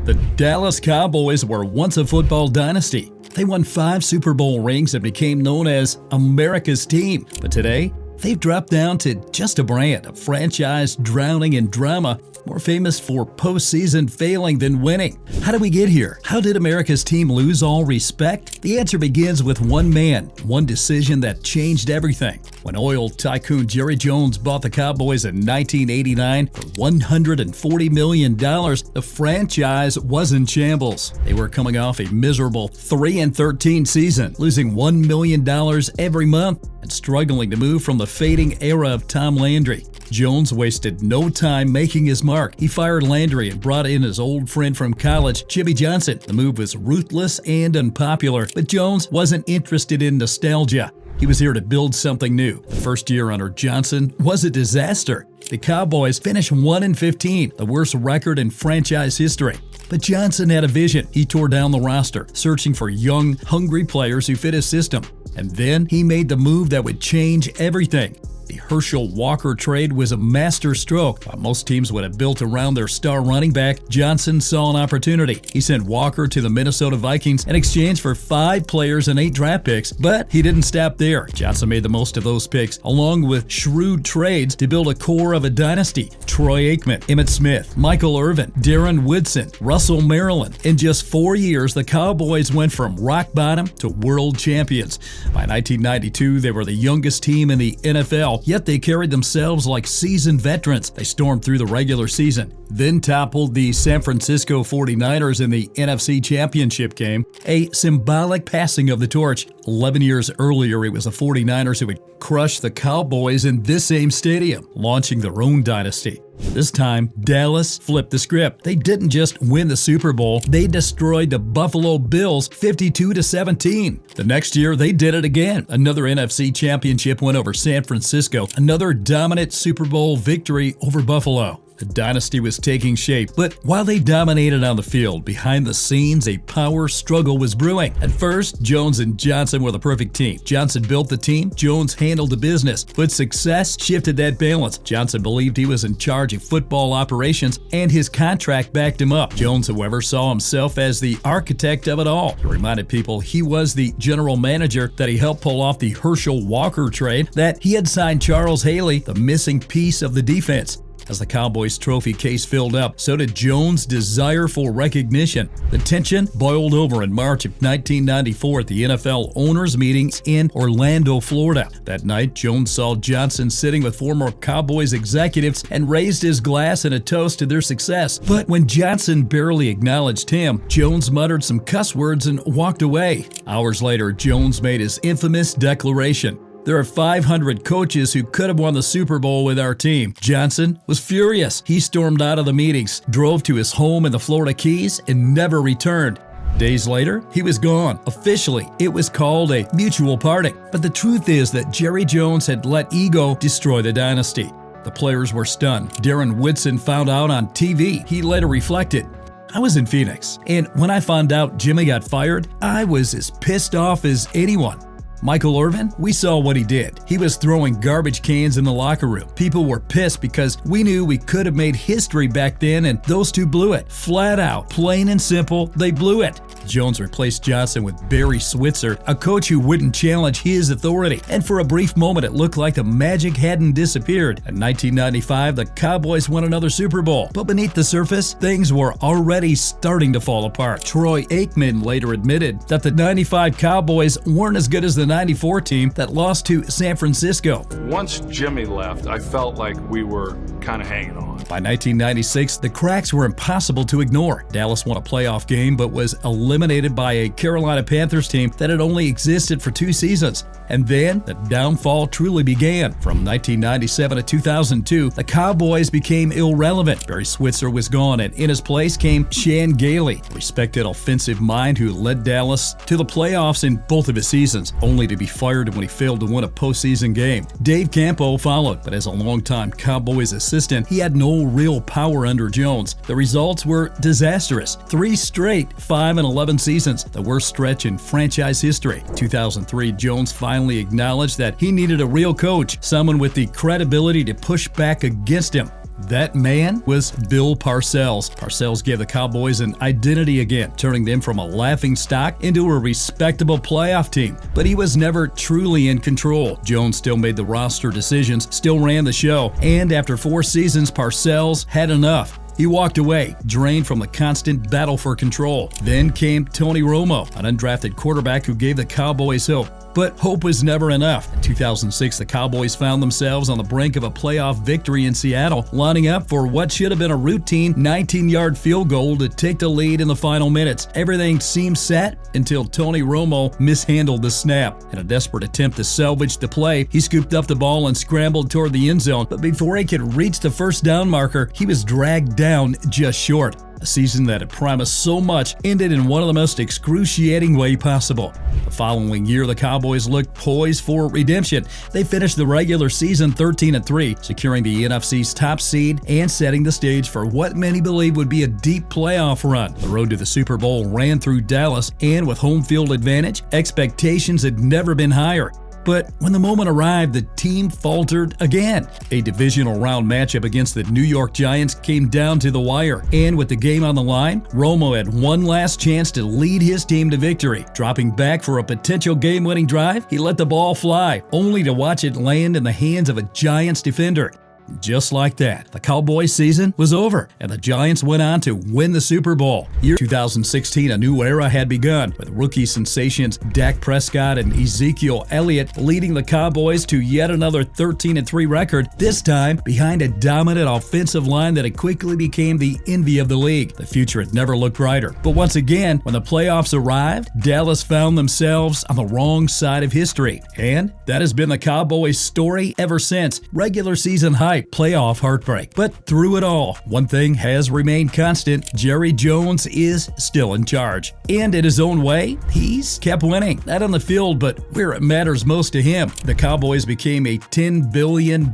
The Dallas Cowboys were once a football dynasty. They won 5 Super Bowl rings and became known as America's team. But today, they've dropped down to just a brand, a franchise drowning in drama, more famous for postseason failing than winning. How did we get here? How did America's team lose all respect? The answer begins with one man, one decision that changed everything. When oil tycoon Jerry Jones bought the Cowboys in 1989 for $140 million, the franchise was in shambles. They were coming off a miserable 3-13 season, losing $1 million every month and struggling to move from the fading era of Tom Landry. Jones wasted no time making his mark. He fired Landry and brought in his old friend from college, Jimmy Johnson. The move was ruthless and unpopular, but Jones wasn't interested in nostalgia. He was here to build something new. The first year under Johnson was a disaster. The Cowboys finished 1-15, the worst record in franchise history. But Johnson had a vision. He tore down the roster, searching for young, hungry players who fit his system. And then he made the move that would change everything. The Herschel Walker trade was a master stroke. While most teams would have built around their star running back, Johnson saw an opportunity. He sent Walker to the Minnesota Vikings in exchange for 5 players and 8 draft picks, but he didn't stop there. Johnson made the most of those picks, along with shrewd trades to build a core of a dynasty. Troy Aikman, Emmitt Smith, Michael Irvin, Darren Woodson, Russell Maryland. In just 4 years, the Cowboys went from rock bottom to world champions. By 1992, they were the youngest team in the NFL. Yet they carried themselves like seasoned veterans. They stormed through the regular season, then toppled the San Francisco 49ers in the NFC Championship game, a symbolic passing of the torch. 11 years earlier, it was the 49ers who had crushed the Cowboys in this same stadium, launching their own dynasty. This time, Dallas flipped the script. They didn't just win the Super Bowl, they destroyed the Buffalo Bills 52-17. The next year, they did it again. Another NFC Championship win over San Francisco, another dominant Super Bowl victory over Buffalo. The dynasty was taking shape, but while they dominated on the field, behind the scenes a power struggle was brewing. At first, Jones and Johnson were the perfect team. Johnson built the team, Jones handled the business, but success shifted that balance. Johnson believed he was in charge of football operations, and his contract backed him up. Jones, however, saw himself as the architect of it all. He reminded people he was the general manager, that he helped pull off the Herschel Walker trade, that he had signed Charles Haley, the missing piece of the defense. As the Cowboys' trophy case filled up, so did Jones' desire for recognition. The tension boiled over in March of 1994 at the NFL owners' meetings in Orlando, Florida. That night, Jones saw Johnson sitting with former Cowboys executives and raised his glass in a toast to their success. But when Johnson barely acknowledged him, Jones muttered some cuss words and walked away. Hours later, Jones made his infamous declaration: "There are 500 coaches who could have won the Super Bowl with our team." Johnson was furious. He stormed out of the meetings, drove to his home in the Florida Keys, and never returned. Days later, he was gone. Officially, it was called a mutual parting. But the truth is that Jerry Jones had let ego destroy the dynasty. The players were stunned. Darren Woodson found out on TV. He later reflected, "I was in Phoenix, and when I found out Jimmy got fired, I was as pissed off as anyone." Michael Irvin, we saw what he did. He was throwing garbage cans in the locker room. People were pissed because we knew we could have made history back then, and those two blew it. Flat out, plain and simple, they blew it. Jones replaced Johnson with Barry Switzer, a coach who wouldn't challenge his authority. And for a brief moment, it looked like the magic hadn't disappeared. In 1995, the Cowboys won another Super Bowl. But beneath the surface, things were already starting to fall apart. Troy Aikman later admitted that the 95 Cowboys weren't as good as the 94 team that lost to San Francisco. Once Jimmy left, I felt like we were kind of hanging on. By 1996, the cracks were impossible to ignore. Dallas won a playoff game but was eliminated by a Carolina Panthers team that had only existed for 2 seasons. And then the downfall truly began. From 1997 to 2002, the Cowboys became irrelevant. Barry Switzer was gone, and in his place came Shan Gailey, a respected offensive mind who led Dallas to the playoffs in both of his seasons, only to be fired when he failed to win a postseason game. Dave Campo followed, but as a longtime Cowboys assistant, he had no real power under Jones. The results were disastrous. 3 straight 5-11 seasons, the worst stretch in franchise history. 2003, Jones finally acknowledged that he needed a real coach, someone with the credibility to push back against him. That man was Bill Parcells. Parcells gave the Cowboys an identity again, turning them from a laughingstock into a respectable playoff team. But he was never truly in control. Jones still made the roster decisions, still ran the show, and after 4 seasons, Parcells had enough. He walked away, drained from the constant battle for control. Then came Tony Romo, an undrafted quarterback who gave the Cowboys hope. But hope was never enough. In 2006, the Cowboys found themselves on the brink of a playoff victory in Seattle, lining up for what should have been a routine 19-yard field goal to take the lead in the final minutes. Everything seemed set until Tony Romo mishandled the snap. In a desperate attempt to salvage the play, he scooped up the ball and scrambled toward the end zone. But before he could reach the first down marker, he was dragged down just short. A season that had promised so much ended in one of the most excruciating way possible. The following year, the Cowboys looked poised for redemption. They finished the regular season 13-3, securing the NFC's top seed and setting the stage for what many believe would be a deep playoff run. The road to the Super Bowl ran through Dallas, and with home field advantage, expectations had never been higher. But when the moment arrived, the team faltered again. A divisional round matchup against the New York Giants came down to the wire. And with the game on the line, Romo had one last chance to lead his team to victory. Dropping back for a potential game-winning drive, he let the ball fly, only to watch it land in the hands of a Giants defender. Just like that, the Cowboys season was over, and the Giants went on to win the Super Bowl. Year 2016, a new era had begun, with rookie sensations Dak Prescott and Ezekiel Elliott leading the Cowboys to yet another 13-3 record, this time behind a dominant offensive line that had quickly became the envy of the league. The future had never looked brighter. But once again, when the playoffs arrived, Dallas found themselves on the wrong side of history. And that has been the Cowboys' story ever since. Regular season hype, playoff heartbreak. But through it all, one thing has remained constant: Jerry Jones is still in charge. And in his own way, he's kept winning. Not on the field, but where it matters most to him. The Cowboys became a $10 billion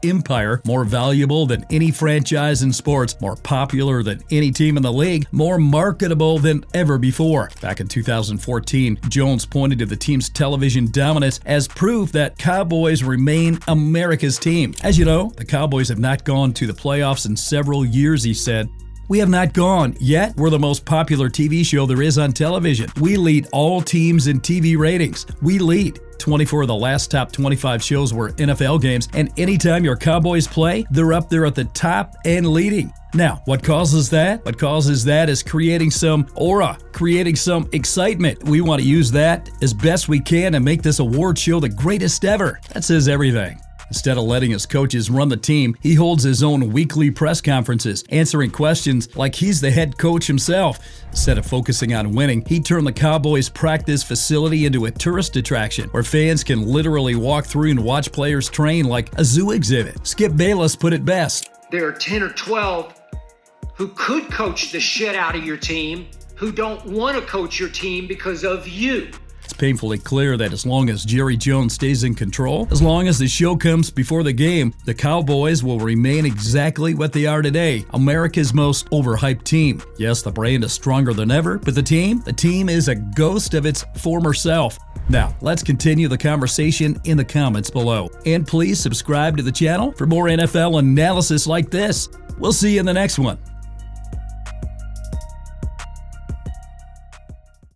empire, more valuable than any franchise in sports, more popular than any team in the league, more marketable than ever before. Back in 2014, Jones pointed to the team's television dominance as proof that Cowboys remain America's team. As you know, the Cowboys have not gone to the playoffs in several years, he said. We have not gone, yet we're the most popular TV show there is on television. We lead all teams in TV ratings. We lead. 24 of the last top 25 shows were NFL games, and anytime your Cowboys play, they're up there at the top and leading. Now, what causes that? What causes that is creating some aura, creating some excitement. We want to use that as best we can and make this award show the greatest ever. That says everything. Instead of letting his coaches run the team, he holds his own weekly press conferences, answering questions like he's the head coach himself. Instead of focusing on winning, he turned the Cowboys' practice facility into a tourist attraction where fans can literally walk through and watch players train like a zoo exhibit. Skip Bayless put it best. There are 10 or 12 who could coach the shit out of your team who don't want to coach your team because of you. It's painfully clear that as long as Jerry Jones stays in control, as long as the show comes before the game, the Cowboys will remain exactly what they are today, America's most overhyped team. Yes, the brand is stronger than ever, but the team is a ghost of its former self. Now, let's continue the conversation in the comments below. And please subscribe to the channel for more NFL analysis like this. We'll see you in the next one.